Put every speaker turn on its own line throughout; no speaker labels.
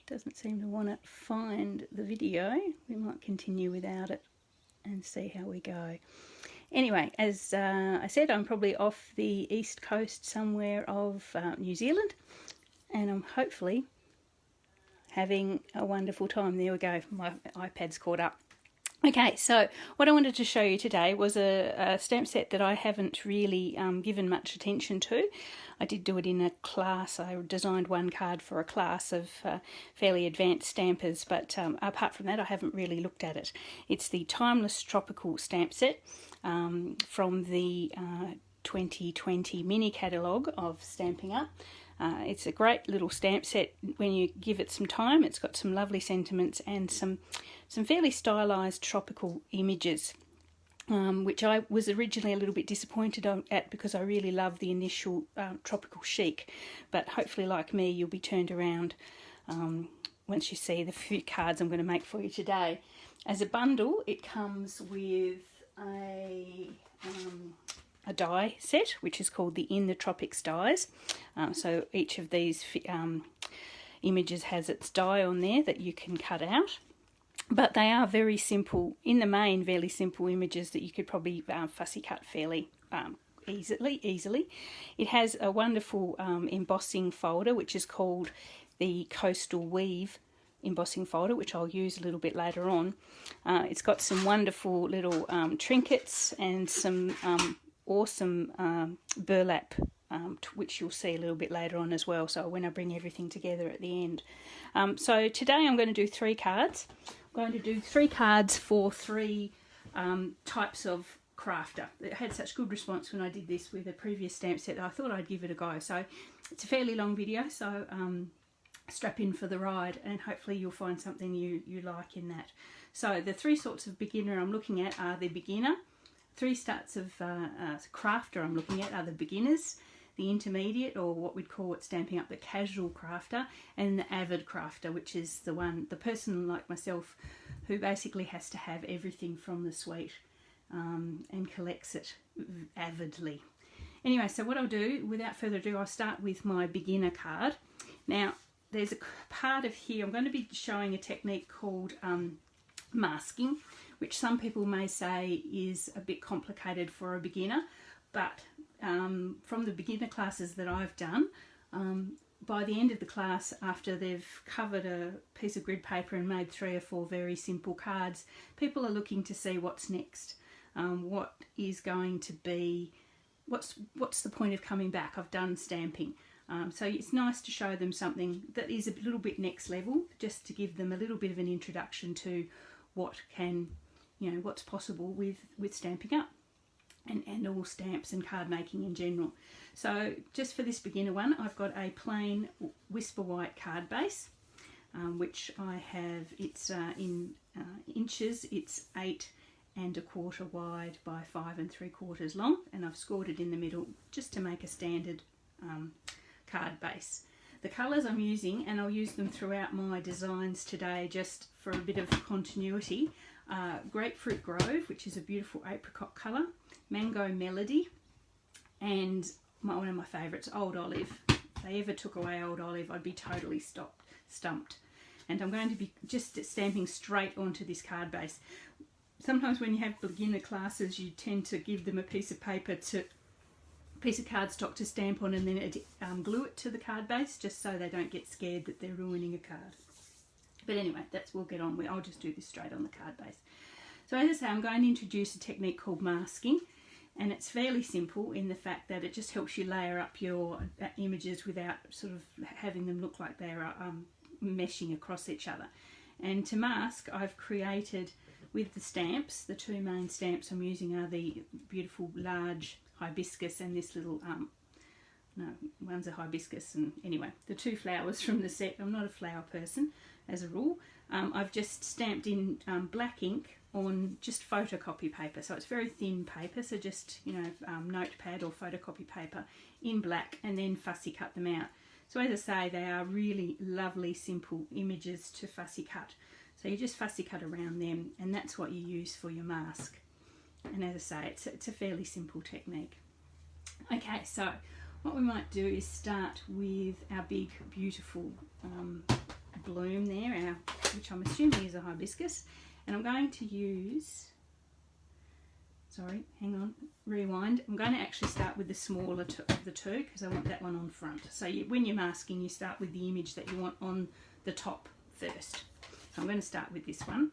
Doesn't seem to want to find the video. We might continue without it and see how we go. Anyway, as I said, I'm probably off the east coast somewhere of New Zealand, and I'm hopefully having a wonderful time. There we go, my iPad's caught up. Okay, so what I wanted to show you today was a stamp set that I haven't really given much attention to. I did do it in a class. I designed one card for a class of fairly advanced stampers, but apart from that I haven't really looked at it. It's the Timeless Tropical stamp set from the 2020 mini catalogue of Stampin' Up. It's a great little stamp set when you give it some time. It's got some lovely sentiments and some fairly stylised tropical images, which I was originally a little bit disappointed at because I really love the initial tropical chic. But hopefully, like me, you'll be turned around once you see the few cards I'm going to make for you today. As a bundle, it comes with a die set, which is called the In the Tropics dies. So each of these images has its die on there that you can cut out. But they are very simple, in the main, fairly simple images that you could probably fussy cut fairly easily. It has a wonderful embossing folder, which is called the Coastal Weave embossing folder, which I'll use a little bit later on. It's got some wonderful little trinkets and some awesome burlap, which you'll see a little bit later on as well, so when I bring everything together at the end. So today I'm going to do 3 cards. I'm going to do 3 cards for 3 types of crafter. It had such good response when I did this with a previous stamp set that I thought I'd give it a go. So it's a fairly long video, so strap in for the ride and hopefully you'll find something you like in that. So the 3 sorts of beginner I'm looking at are the beginner. 3 starts of crafter I'm looking at are the beginners, the intermediate, or what we'd call it Stampin' Up, the casual crafter, and the avid crafter, which is the person like myself who basically has to have everything from the suite and collects it avidly. Anyway, so what I'll do, without further ado, I'll start with my beginner card. Now, there's a part of here, I'm going to be showing a technique called masking, which some people may say is a bit complicated for a beginner, but from the beginner classes that I've done, by the end of the class, after they've covered a piece of grid paper and made 3 or 4 very simple cards, people are looking to see what's next. What is going to be, what's the point of coming back? I've done stamping. So it's nice to show them something that is a little bit next level, just to give them a little bit of an introduction to what can, what's possible with Stampin' Up and all stamps and card making in general. So just for this beginner one, I've got a plain Whisper White card base, which I have, it's in inches, it's 8 1/4 wide by 5 3/4 long, and I've scored it in the middle just to make a standard card base. The colours I'm using, and I'll use them throughout my designs today just for a bit of continuity, Grapefruit Grove, which is a beautiful apricot colour, Mango Melody, and one of my favourites, Old Olive. If they ever took away Old Olive, I'd be totally stumped. And I'm going to be just stamping straight onto this card base. Sometimes when you have beginner classes, you tend to give them a piece of paper piece of cardstock to stamp on and then glue it to the card base, just so they don't get scared that they're ruining a card. But anyway, we'll get on with. I'll just do this straight on the card base. So as I say, I'm going to introduce a technique called masking, and it's fairly simple in the fact that it just helps you layer up your images without sort of having them look like they're meshing across each other. And to mask, I've created with the stamps, the 2 main stamps I'm using are the beautiful large hibiscus and this little, no, one's a hibiscus, and anyway, the 2 flowers from the set. I'm not a flower person as a rule. I've just stamped in black ink on just photocopy paper, so it's very thin paper, so just notepad or photocopy paper in black, and then fussy cut them out. So as I say, they are really lovely simple images to fussy cut, so you just fussy cut around them, and that's what you use for your mask. And as I say, it's a fairly simple technique. Okay, so what we might do is start with our big beautiful bloom there, which I'm assuming is a hibiscus, and I'm going to use, sorry, hang on, rewind. I'm going to actually start with the smaller of the two because I want that one on front. So when you're masking, you start with the image that you want on the top first. So I'm going to start with this one,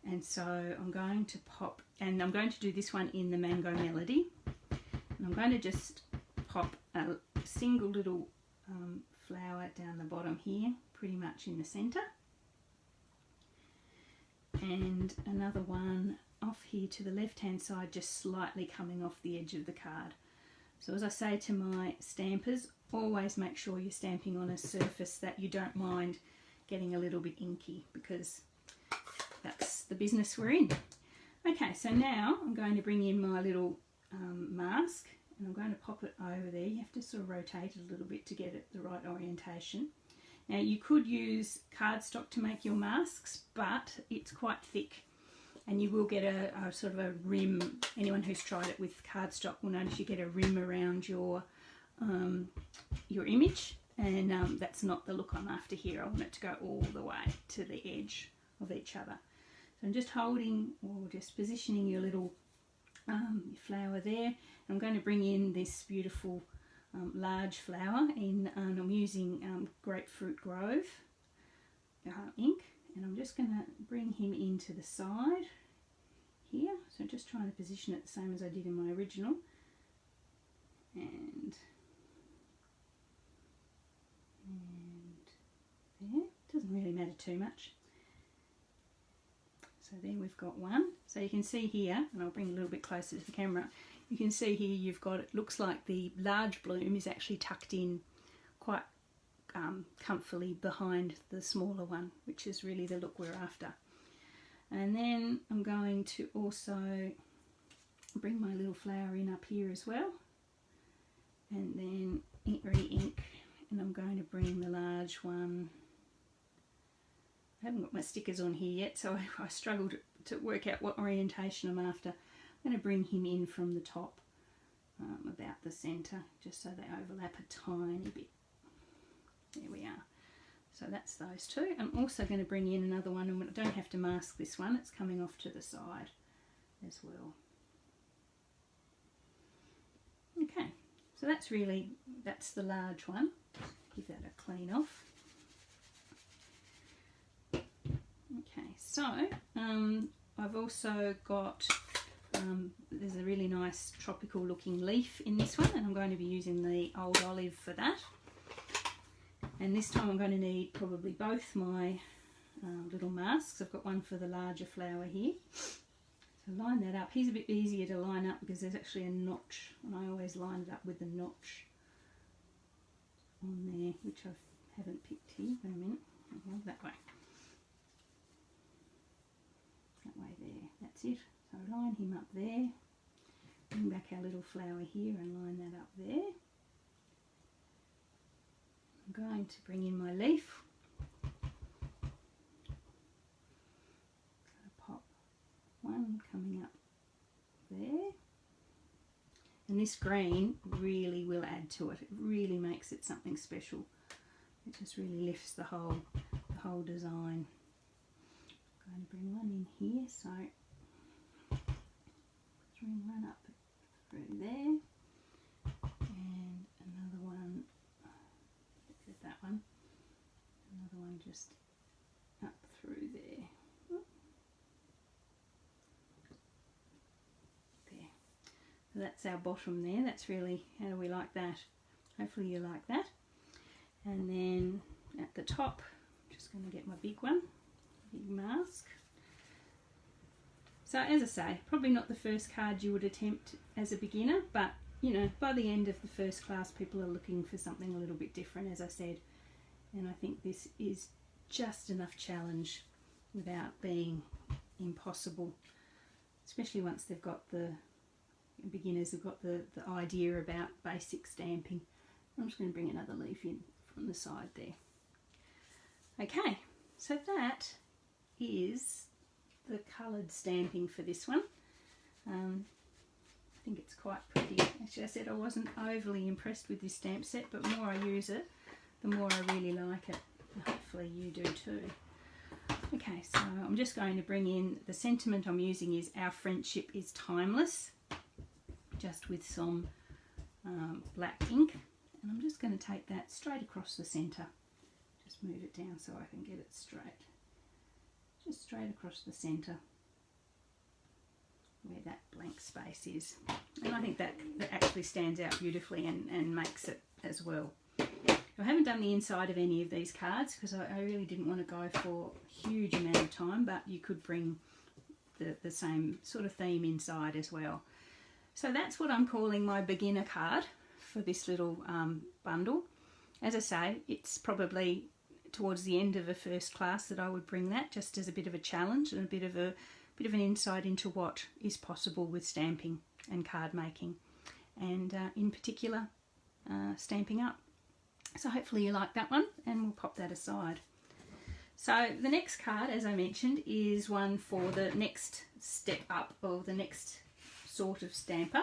and so I'm going to pop, and I'm going to do this one in the Mango Melody, and I'm going to just pop a single little flower down the bottom here, pretty much in the centre, and another one off here to the left hand side, just slightly coming off the edge of the card. So as I say to my stampers, always make sure you're stamping on a surface that you don't mind getting a little bit inky, because that's the business we're in. Okay, so now I'm going to bring in my little mask, and I'm going to pop it over there. You have to sort of rotate it a little bit to get it the right orientation. Now you could use cardstock to make your masks, but it's quite thick, and you will get a sort of a rim. Anyone who's tried it with cardstock will notice you get a rim around your image, and that's not the look I'm after here. I want it to go all the way to the edge of each other. So I'm just holding, or just positioning your little flower there, and I'm going to bring in this beautiful large flower in, and I'm using Grapefruit Grove ink, and I'm just going to bring him into the side here. So just trying to position it the same as I did in my original, and there. Doesn't really matter too much. So there we've got one. So you can see here, and I'll bring a little bit closer to the camera, you can see here you've got, it looks like the large bloom is actually tucked in quite comfortably behind the smaller one, which is really the look we're after. And then I'm going to also bring my little flower in up here as well, and then re-ink, and I'm going to bring the large one. I haven't got my stickers on here yet, so I struggled to work out what orientation I'm after. I'm going to bring him in from the top, about the centre, just so they overlap a tiny bit. There we are. So that's those two. I'm also going to bring in another one, and I don't have to mask this one, it's coming off to the side as well. Okay, so that's the large one. Give that a clean off. Okay, so I've also got, there's a really nice tropical looking leaf in this one, and I'm going to be using the Old Olive for that. And this time I'm going to need probably both my little masks. I've got one for the larger flower here. So line that up. He's a bit easier to line up because there's actually a notch, and I always line it up with the notch on there, which I haven't picked here. Wait a minute. Oh, that way. That way there. That's it. So line him up there. Bring back our little flower here and line that up there. I'm going to bring in my leaf. Pop one coming up there. And this green really will add to it. It really makes it something special. It just really lifts the whole design. I'm going to bring one in here, so bring one up through there, and another one. That one, another one just up through there. There. So that's our bottom there. That's really, how do we like that? Hopefully you like that. And then at the top, I'm just going to get my big one, big mask. So as I say, probably not the first card you would attempt as a beginner, but you know, by the end of the first class, people are looking for something a little bit different, as I said. And I think this is just enough challenge without being impossible, especially once they've got beginners have got the idea about basic stamping. I'm just going to bring another leaf in from the side there. Okay, so that is the coloured stamping for this one. I think it's quite pretty. Actually, I said I wasn't overly impressed with this stamp set, but the more I use it, the more I really like it. And hopefully you do too. Okay, so I'm just going to bring in, the sentiment I'm using is "Our friendship is timeless," just with some black ink. And I'm just going to take that straight across the centre. Just move it down so I can get it straight. Just straight across the centre where that blank space is. And I think that actually stands out beautifully and makes it as well. I haven't done the inside of any of these cards because I really didn't want to go for a huge amount of time, but you could bring the same sort of theme inside as well. So that's what I'm calling my beginner card for this little bundle. As I say, it's probably towards the end of a first class that I would bring that, just as a bit of a challenge and a bit of an insight into what is possible with stamping and card making, and in particular Stampin' Up. So hopefully you like that one, and we'll pop that aside. So the next card, as I mentioned, is one for the next step up, or the next sort of stamper.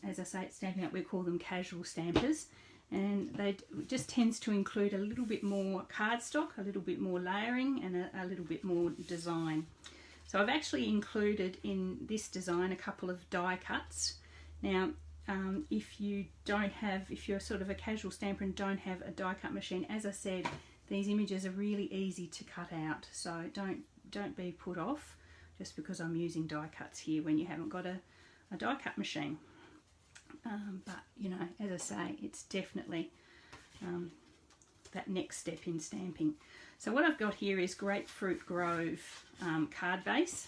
As I say, at Stampin' Up we call them casual stampers, and they just tends to include a little bit more cardstock, a little bit more layering, and a little bit more design. So I've actually included in this design a couple of die cuts. Now if you're sort of a casual stamper and don't have a die cut machine, as I said, these images are really easy to cut out, so don't be put off just because I'm using die cuts here when you haven't got a die cut machine. But you know, as I say, it's definitely that next step in stamping. So what I've got here is Grapefruit Grove card base.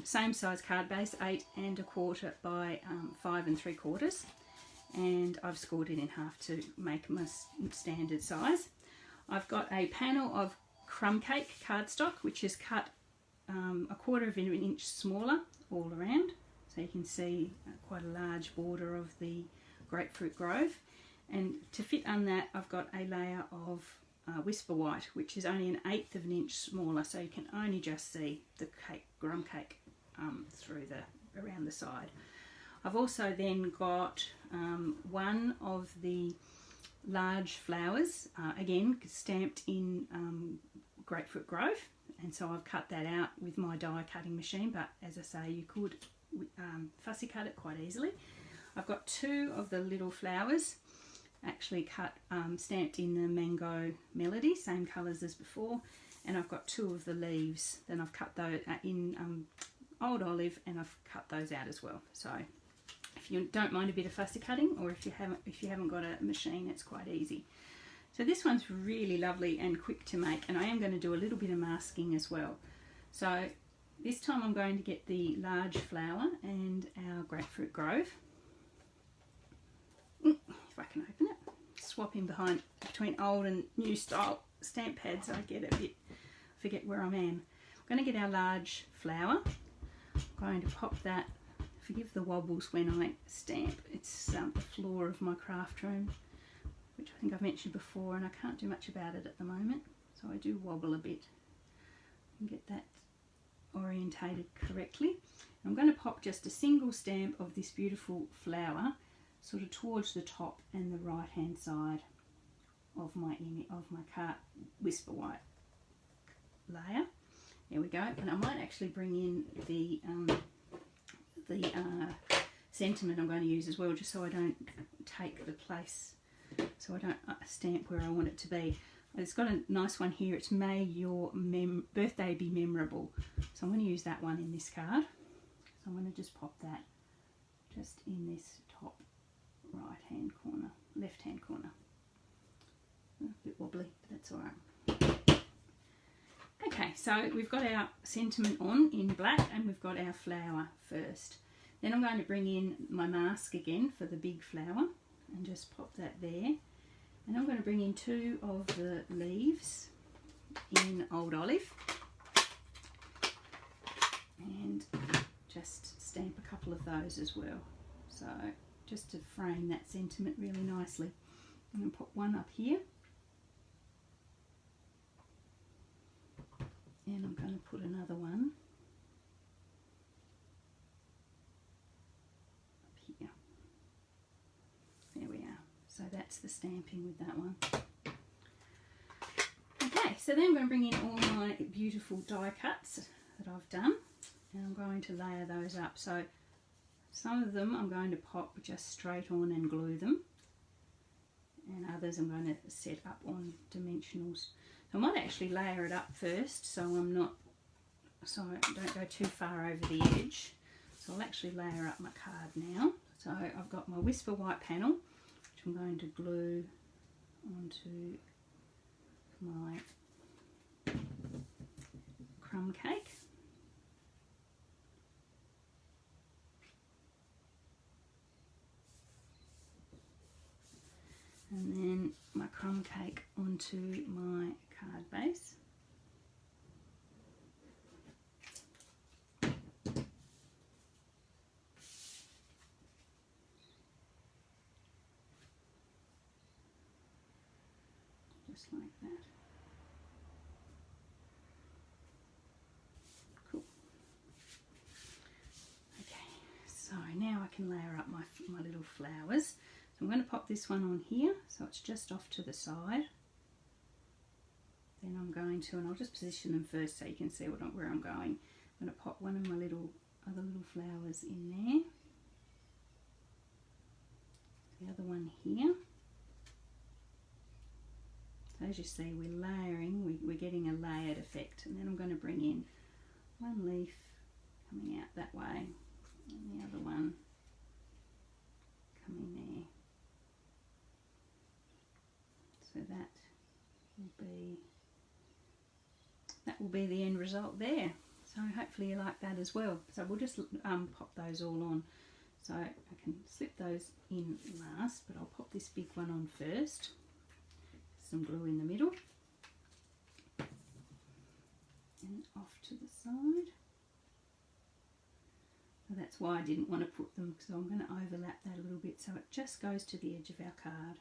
Same size card base, 8 1/4 by 5 3/4, and I've scored it in half to make my standard size. I've got a panel of crumb cake cardstock, which is cut 1/4 of an inch smaller all around, so you can see quite a large border of the Grapefruit Grove. And to fit on that, I've got a layer of Whisper White, which is only 1/8 of an inch smaller, so you can only just see the crumb cake through around the side. I've also then got one of the large flowers, again stamped in Grapefruit Grove, and so I've cut that out with my die cutting machine, but as I say, you could fussy cut it quite easily. I've got 2 of the little flowers actually cut, stamped in the Mango Melody, same colours as before, and I've got 2 of the leaves. Then I've cut those in Old Olive, and I've cut those out as well. So if you don't mind a bit of fussy cutting, or if you haven't got a machine, it's quite easy. So this one's really lovely and quick to make, and I am going to do a little bit of masking as well. So this time I'm going to get the large flower and our Grapefruit Grove. If I can open it, swapping between old and new style stamp pads, I forget where I am. I'm going to get our large flower. I'm going to pop that. Forgive the wobbles when I stamp. It's the floor of my craft room, which I think I've mentioned before, and I can't do much about it at the moment, so I do wobble a bit and get that orientated correctly. I'm going to pop just a single stamp of this beautiful flower sort of towards the top and the right hand side of my card Whisper White layer. There we go. And I might actually bring in the sentiment I'm going to use as well, just so I don't take the place, so I don't stamp where I want it to be. It's got a nice one here. It's "May your birthday be memorable." So I'm going to use that one in this card. So I'm going to just pop that just in this top right hand corner, left hand corner. A bit wobbly, but that's alright. Okay, so we've got our sentiment on in black, and we've got our flower first. Then I'm going to bring in my mask again for the big flower and just pop that there. And I'm going to bring in 2 of the leaves in Old Olive and just stamp a couple of those as well. So just to frame that sentiment really nicely. I'm going to put one up here, and I'm going to put another one that's the stamping with that one. Okay, so then I'm going to bring in all my beautiful die cuts that I've done, and I'm going to layer those up. So some of them I'm going to pop just straight on and glue them, and others I'm going to set up on dimensionals. So I might actually layer it up first, so I don't go too far over the edge. So I'll actually layer up my card now. So I've got my Whisper White panel, which I'm going to glue onto my crumb cake. And then my crumb cake onto my card base. Just like that. Cool. Okay, so now I can layer up my little flowers. I'm going to pop this one on here, so it's just off to the side. Then I'm going to, and I'll just position them first so you can see where I'm going. I'm going to pop one of my other little flowers in there. The other one here. So as you see, we're layering, we're getting a layered effect. And then I'm going to bring in one leaf coming out that way, and the other one coming there. So that will be the end result there. So hopefully you like that as well. So we'll just pop those all on. So I can slip those in last, but I'll pop this big one on first. Some glue in the middle. And off to the side. So that's why I didn't want to put them, because I'm going to overlap that a little bit so it just goes to the edge of our card.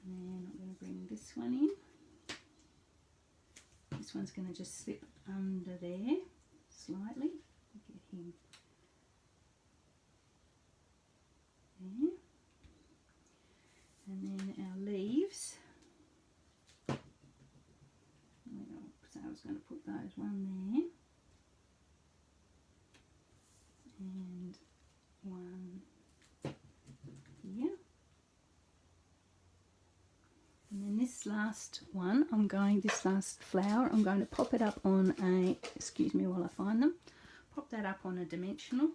And then I'm going to bring this one in. This one's going to just slip under there slightly. Get him there. And then our leaves. So I was going to put those one there. And one here. And then this last one, this last flower, I'm going to pop it up on excuse me while I find them, pop that up on a dimensional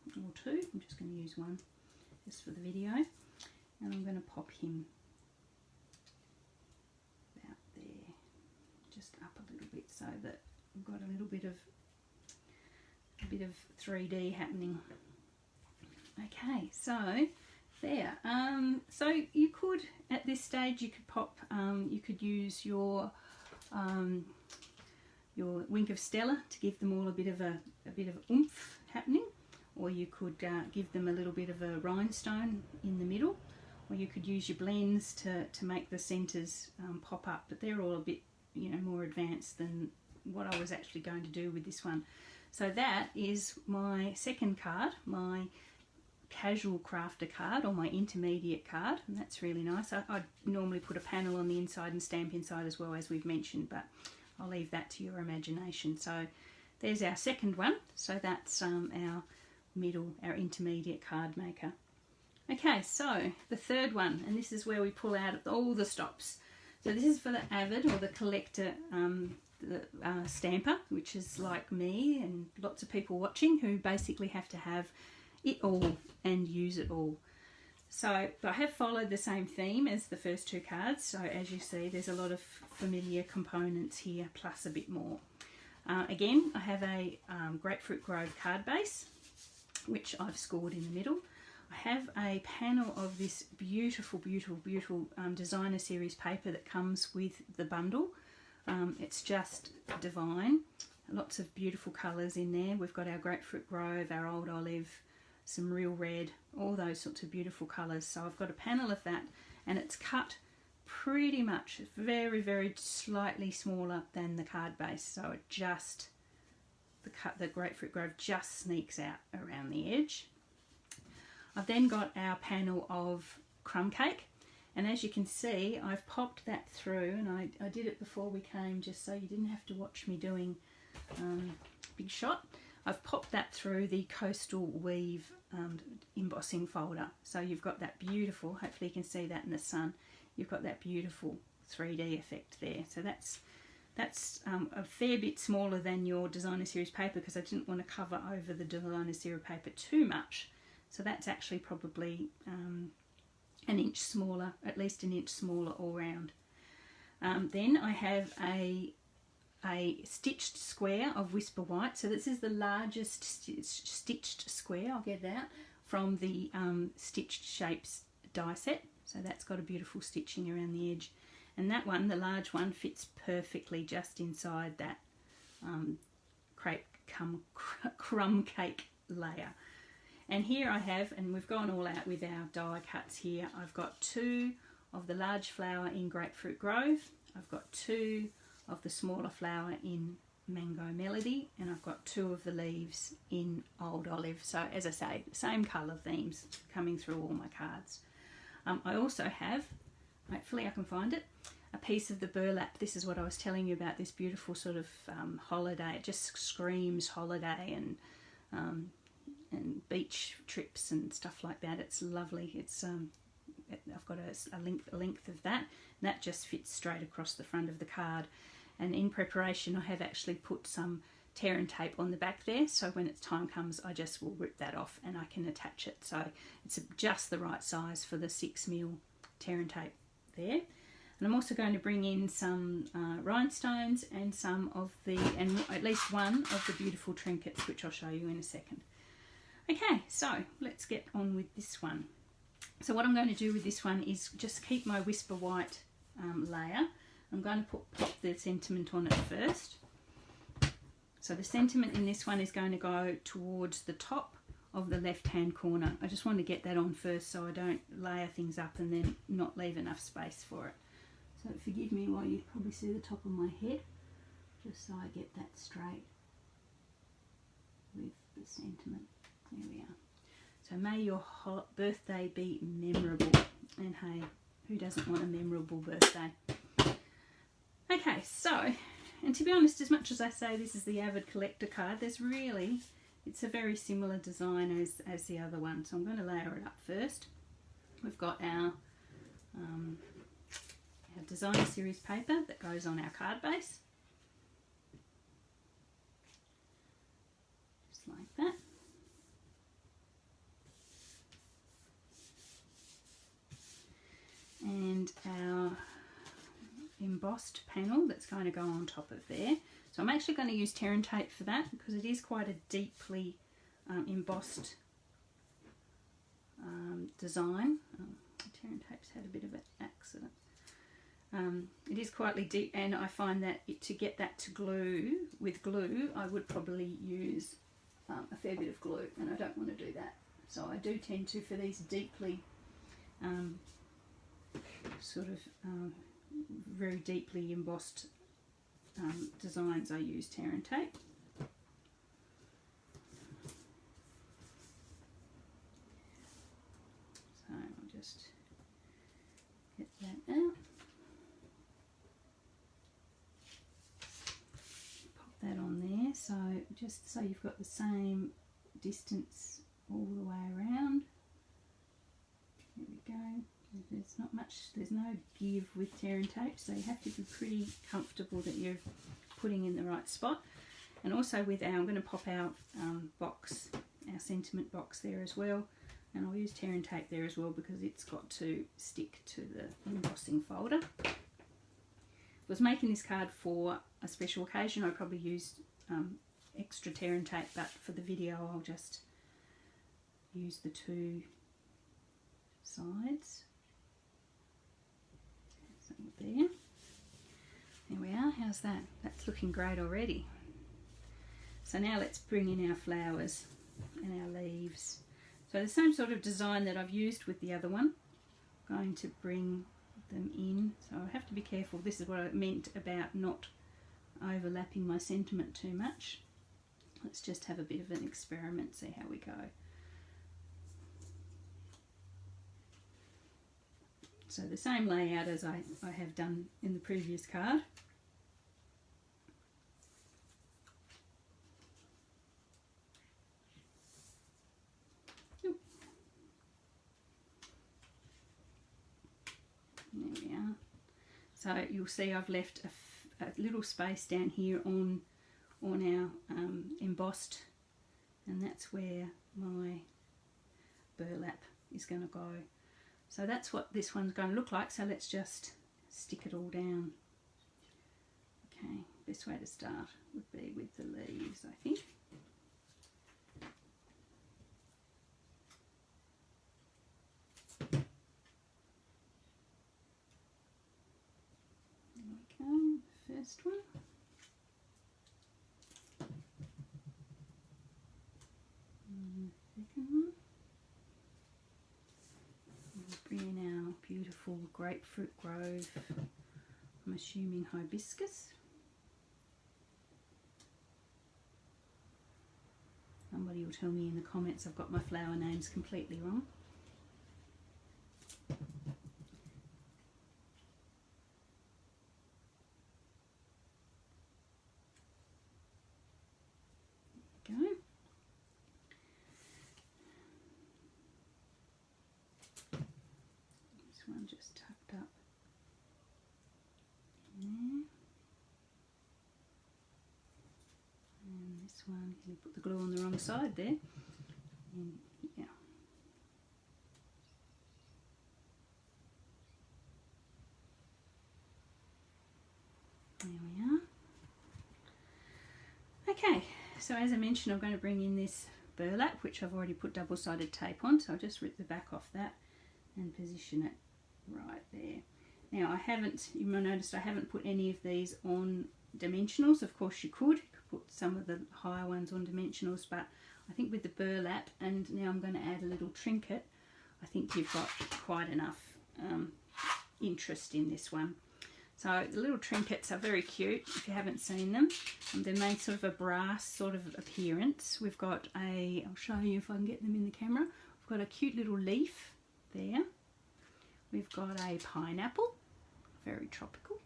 or two. I'm just going to use one just for the video, and I'm going to pop him about there, just up a little bit so that we've got a little bit of 3D happening. Okay, so there. So you could, at this stage, you could pop, you could use your Wink of Stella to give them all a bit of oomph happening, or you could give them a little bit of a rhinestone in the middle, or you could use your blends to make the centres pop up. But they're all a bit, more advanced than what I was actually going to do with this one. So that is my second card, my casual crafter card, or my intermediate card, and that's really nice. I normally put a panel on the inside and stamp inside as well, as we've mentioned, but I'll leave that to your imagination. So there's our second one. So that's our intermediate card maker. Okay, so the third one, and this is where we pull out all the stops. So this is for the avid or the collector stamper, which is like me and lots of people watching who basically have to have it all and use it all. So I have followed the same theme as the first two cards. So as you see, there's a lot of familiar components here, plus a bit more. Again, I have a Grapefruit Grove card base, which I've scored in the middle. I have a panel of this beautiful, beautiful, beautiful designer series paper that comes with the bundle. It's just divine. Lots of beautiful colours in there. We've got our Grapefruit Grove, our Old Olive, some real red, all those sorts of beautiful colours. So I've got a panel of that, and it's cut pretty much very, very slightly smaller than the card base. So it just, the Grapefruit Grove just sneaks out around the edge. I've then got our panel of crumb cake. And as you can see, I've popped that through, and I did it before we came just so you didn't have to watch me doing big shot. I've popped that through the Coastal Weave embossing folder. So you've got that beautiful, hopefully you can see that in the sun, you've got that beautiful 3D effect there. So that's a fair bit smaller than your designer series paper, because I didn't want to cover over the designer series paper too much. So that's actually probably an inch smaller, at least an inch smaller all round. Then I have a stitched square of Whisper White. So this is the largest stitched square, I'll get that, from the Stitched Shapes die set. So that's got a beautiful stitching around the edge. And that one, the large one, fits perfectly just inside that crumb cake layer. And here I have, and we've gone all out with our die cuts here, I've got 2 of the large flower in Grapefruit Grove, I've got 2 of the smaller flower in Mango Melody, and I've got 2 of the leaves in Old Olive. So as I say, same colour themes coming through all my cards. I also have, hopefully I can find it, a piece of the burlap. This is what I was telling you about, this beautiful sort of holiday. It just screams holiday and beach trips and stuff like that. It's lovely. It's I've got a length of that, and that just fits straight across the front of the card. And in preparation, I have actually put some tear and tape on the back there, so when its time comes, I just will rip that off and I can attach it. So it's just the right size for the 6mm tear and tape there. And I'm also going to bring in some rhinestones and at least one of the beautiful trinkets, which I'll show you in a second. Okay, so let's get on with this one. So what I'm going to do with this one is just keep my Whisper White layer. I'm going to pop the sentiment on it first. So the sentiment in this one is going to go towards the top of the left hand corner. I just want to get that on first so I don't layer things up and then not leave enough space for it. So forgive me while you probably see the top of my head, just so I get that straight with the sentiment. There we are. So may your birthday be memorable. And hey, who doesn't want a memorable birthday? Okay, so, and to be honest, as much as I say this is the Avid collector card, it's a very similar design as the other one. So I'm going to layer it up first. We've got our designer series paper that goes on our card base. Just like that. And our embossed panel that's going to go on top of there. So I'm actually going to use tear and tape for that because it is quite a deeply embossed design. Tear and tape's had a bit of an accident. It is quite deep, and I find that to get that to glue with glue, I would probably use a fair bit of glue, and I don't want to do that. So I do tend to, for these deeply very deeply embossed designs, I use tear and tape. So I'll just get that out. Pop that on there, so just so you've got the same distance all the way around. There we go. There's not much, there's no give with tear and tape, so you have to be pretty comfortable that you're putting in the right spot. And also with I'm going to pop our box, our sentiment box there as well, and I'll use tear and tape there as well because it's got to stick to the embossing folder. If I was making this card for a special occasion, I probably used extra tear and tape, but for the video I'll just use the 2 sides. So there we are. How's that? That's looking great already. So now let's bring in our flowers and our leaves. So the same sort of design that I've used with the other one, I'm going to bring them in. So I have to be careful. This is what I meant about not overlapping my sentiment too much. Let's just have a bit of an experiment, see how we go. So the same layout as I have done in the previous card. There we are. So you'll see I've left a little space down here on our embossed, and that's where my burlap is going to go. So that's what this one's going to look like. So let's just stick it all down. Okay, best way to start would be with the leaves, I think. First one. And the second one. We'll bring in our beautiful grapefruit grove, I'm assuming hibiscus. Somebody will tell me in the comments I've got my flower names completely wrong. Go. This one just tucked up in there. And this one, we put the glue on the wrong side there. And yeah. There we are. Okay, so as I mentioned, I'm going to bring in this burlap, which I've already put double-sided tape on, so I'll just rip the back off that and position it right there. Now you might notice I haven't put any of these on dimensionals. Of course you could put some of the higher ones on dimensionals, but I think with the burlap, and now I'm going to add a little trinket, I think you've got quite enough interest in this one. So the little trinkets are very cute if you haven't seen them. They're made sort of a brass sort of appearance. We've got I'll show you if I can get them in the camera. We've got a cute little leaf there. We've got a pineapple, very tropical.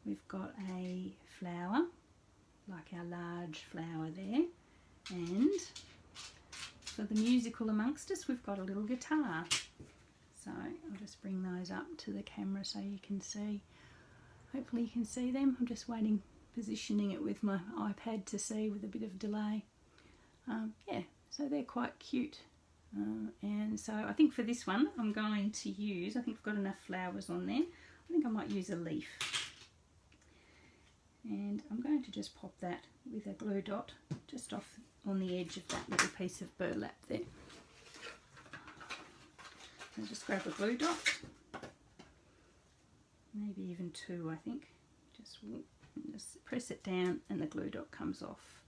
We've got a flower, like our large flower there. And for the musical amongst us, we've got a little guitar. So I'll just bring those up to the camera so you can see. Hopefully you can see them. I'm just positioning it with my iPad to see with a bit of delay. Yeah, so they're quite cute. And so I think for this one I'm going to use, I think I've got enough flowers on there. I think I might use a leaf. And I'm going to just pop that with a glue dot just off on the edge of that little piece of burlap there. I'll just grab a glue dot, maybe even two, I think. Just press it down and the glue dot comes off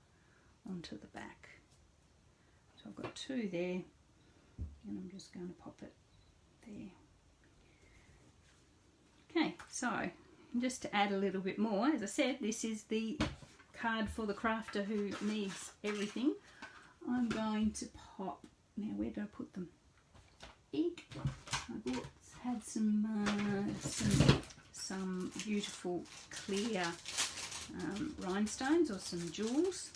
onto the back. So I've got two there, and I'm just going to pop it there. Okay, so just to add a little bit more, as I said, this is the card for the crafter who needs everything. I'm going to pop, now where did I put them? Ink. I had some beautiful clear rhinestones or some jewels,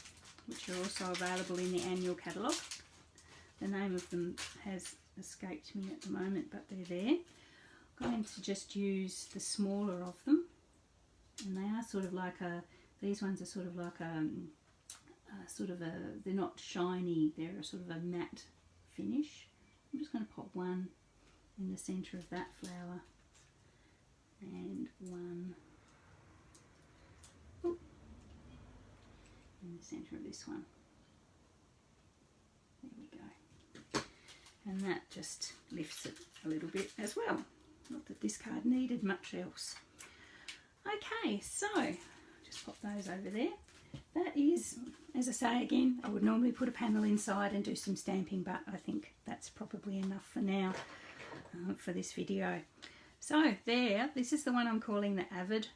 which are also available in the annual catalogue. The name of them has escaped me at the moment, but they're there. I'm going to just use the smaller of them, and they are sort of like these ones are sort of like they're not shiny, they're sort of a matte finish. I'm just going to pop one in the centre of that flower and one in the centre of this one. There we go. And that just lifts it a little bit as well. Not that this card needed much else. Okay, so just pop those over there. That is, as I say again, I would normally put a panel inside and do some stamping, but I think that's probably enough for now for this video. So there, this is the one I'm calling the Avid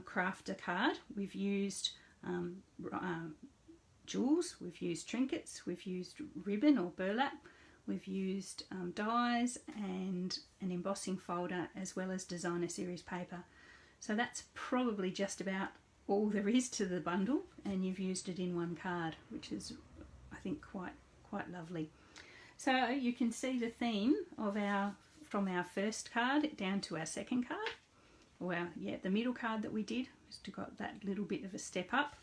Crafter card. We've used jewels, we've used trinkets, we've used ribbon or burlap, We've used dies and an embossing folder, as well as designer series paper. So that's probably just about all there is to the bundle, and you've used it in one card, which is, I think, quite lovely. So you can see the theme of from our first card down to our second card. Well, yeah, the middle card that we did just got that little bit of a step up,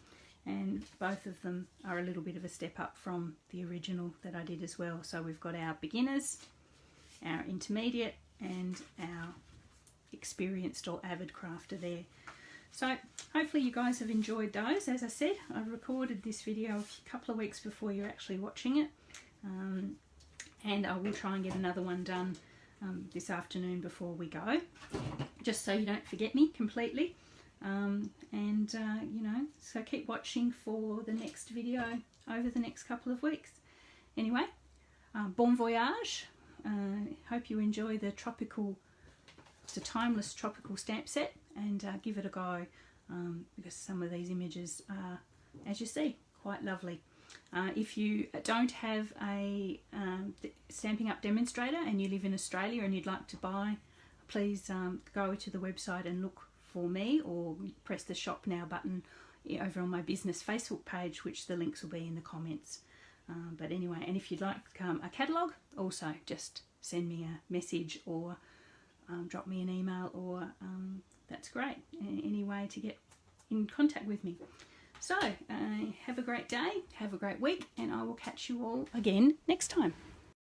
and both of them are a little bit of a step up from the original that I did as well. So we've got our beginners, our intermediate, and our experienced or avid crafter there. So hopefully you guys have enjoyed those. As I said, I recorded this video a couple of weeks before you're actually watching it, and I will try and get another one done this afternoon before we go, just so you don't forget me completely. You know, so keep watching for the next video over the next couple of weeks. Anyway, bon voyage. Hope you enjoy the it's a timeless tropical stamp set, and give it a go, because some of these images are, as you see, quite lovely. If you don't have a Stampin' Up demonstrator and you live in Australia and you'd like to buy, please go to the website and look for me, or press the shop now button over on my business Facebook page, which the links will be in the comments. But anyway, and if you'd like a catalogue, also just send me a message or drop me an email, or that's great, any way to get in contact with me. So have a great day, have a great week, and I will catch you all again next time.